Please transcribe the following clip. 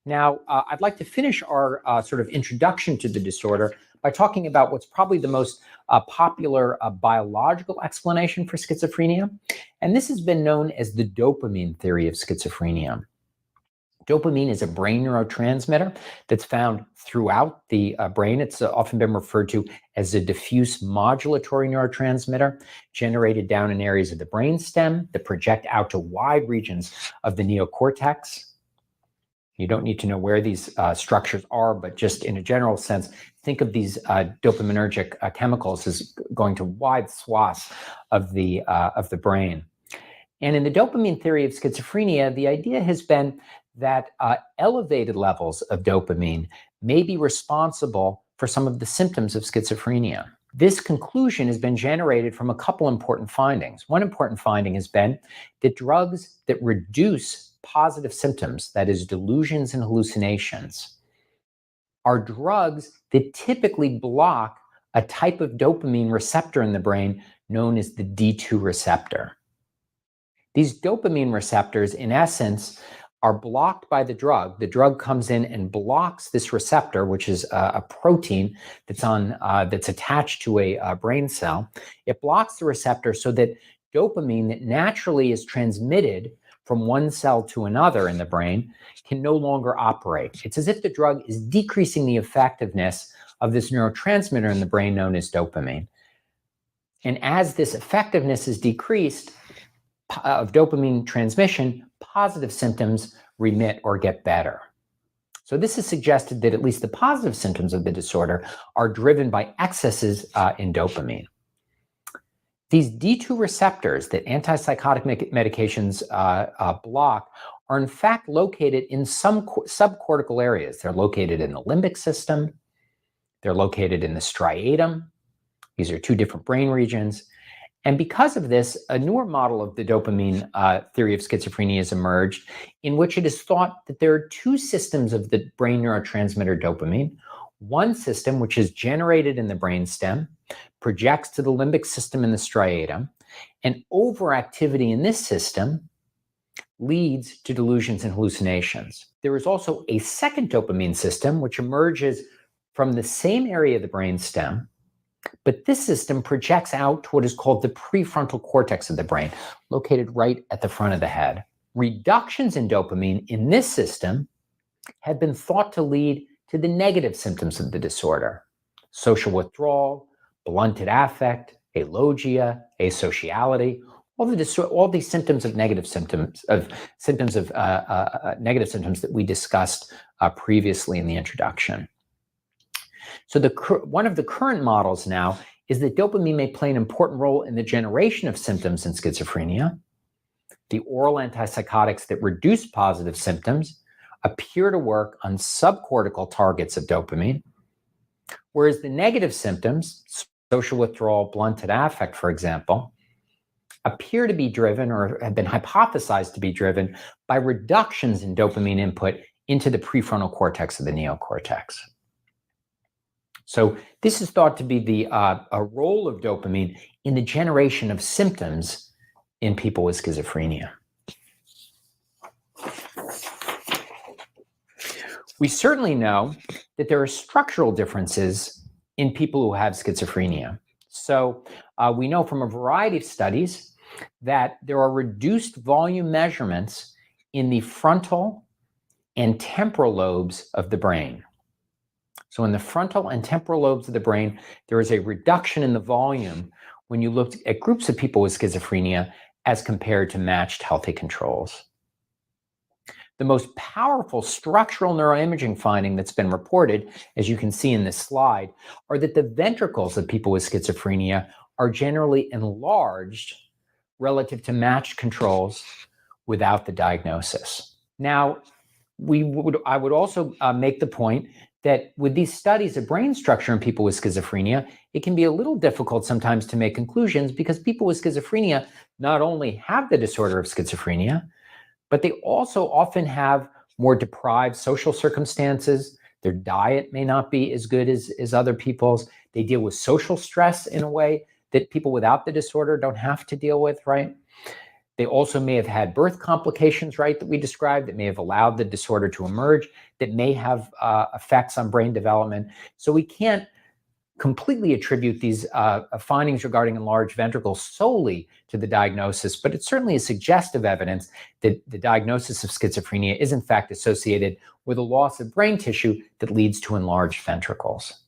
Now, I'd like to finish our sort of introduction to the disorder by talking about what's probably the most popular biological explanation for schizophrenia. And this has been known as the dopamine theory of schizophrenia. Dopamine is a brain neurotransmitter that's found throughout the brain. It's often been referred to as a diffuse modulatory neurotransmitter generated down in areas of the brainstem that project out to wide regions of the neocortex. You don't need to know where these structures are, but just in a general sense, think of these dopaminergic chemicals as going to wide swaths of the brain. And in the dopamine theory of schizophrenia, the idea has been that elevated levels of dopamine may be responsible for some of the symptoms of schizophrenia. This conclusion has been generated from a couple important findings. One important finding has been that drugs that reduce positive symptoms, that is, delusions and hallucinations, are drugs that typically block a type of dopamine receptor in the brain known as the D2 receptor. These dopamine receptors, in essence, are blocked by the drug. The drug comes in and blocks this receptor, which is a protein that's attached to a brain cell. It blocks the receptor so that dopamine that naturally is transmitted from one cell to another in the brain can no longer operate. It's as if the drug is decreasing the effectiveness of this neurotransmitter in the brain known as dopamine. And as this effectiveness is decreased of dopamine transmission, positive symptoms remit or get better. So this has suggested that at least the positive symptoms of the disorder are driven by excesses in dopamine. These D2 receptors that antipsychotic medications block are in fact located in some subcortical areas. They're located in the limbic system. They're located in the striatum. These are two different brain regions. And because of this, a newer model of the dopamine theory of schizophrenia has emerged, in which it is thought that there are two systems of the brain neurotransmitter dopamine. One system, which is generated in the brainstem, projects to the limbic system in the striatum, and overactivity in this system leads to delusions and hallucinations. There is also a second dopamine system, which emerges from the same area of the brainstem, but this system projects out to what is called the prefrontal cortex of the brain, located right at the front of the head. Reductions in dopamine in this system have been thought to lead to the negative symptoms of the disorder: social withdrawal, blunted affect, alogia, asociality, all these symptoms of negative symptoms that we discussed previously in the introduction. So one of the current models now is that dopamine may play an important role in the generation of symptoms in schizophrenia. The oral antipsychotics that reduce positive symptoms appear to work on subcortical targets of dopamine, whereas the negative symptoms, social withdrawal, blunted affect, for example, appear to be driven or have been hypothesized to be driven by reductions in dopamine input into the prefrontal cortex of the neocortex. So this is thought to be a role of dopamine in the generation of symptoms in people with schizophrenia. We certainly know that there are structural differences in people who have schizophrenia. So we know from a variety of studies that there are reduced volume measurements in the frontal and temporal lobes of the brain. So in the frontal and temporal lobes of the brain, there is a reduction in the volume when you looked at groups of people with schizophrenia as compared to matched healthy controls. The most powerful structural neuroimaging finding that's been reported, as you can see in this slide, are that the ventricles of people with schizophrenia are generally enlarged relative to matched controls without the diagnosis. Now, I would also make the point that with these studies of brain structure in people with schizophrenia, it can be a little difficult sometimes to make conclusions because people with schizophrenia not only have the disorder of schizophrenia, but they also often have more deprived social circumstances. Their diet may not be as good as other people's. They deal with social stress in a way that people without the disorder don't have to deal with, right? They also may have had birth complications, right, that we described, that may have allowed the disorder to emerge, that may have effects on brain development. So we can't completely attribute these findings regarding enlarged ventricles solely to the diagnosis, but it certainly is suggestive evidence that the diagnosis of schizophrenia is in fact associated with a loss of brain tissue that leads to enlarged ventricles.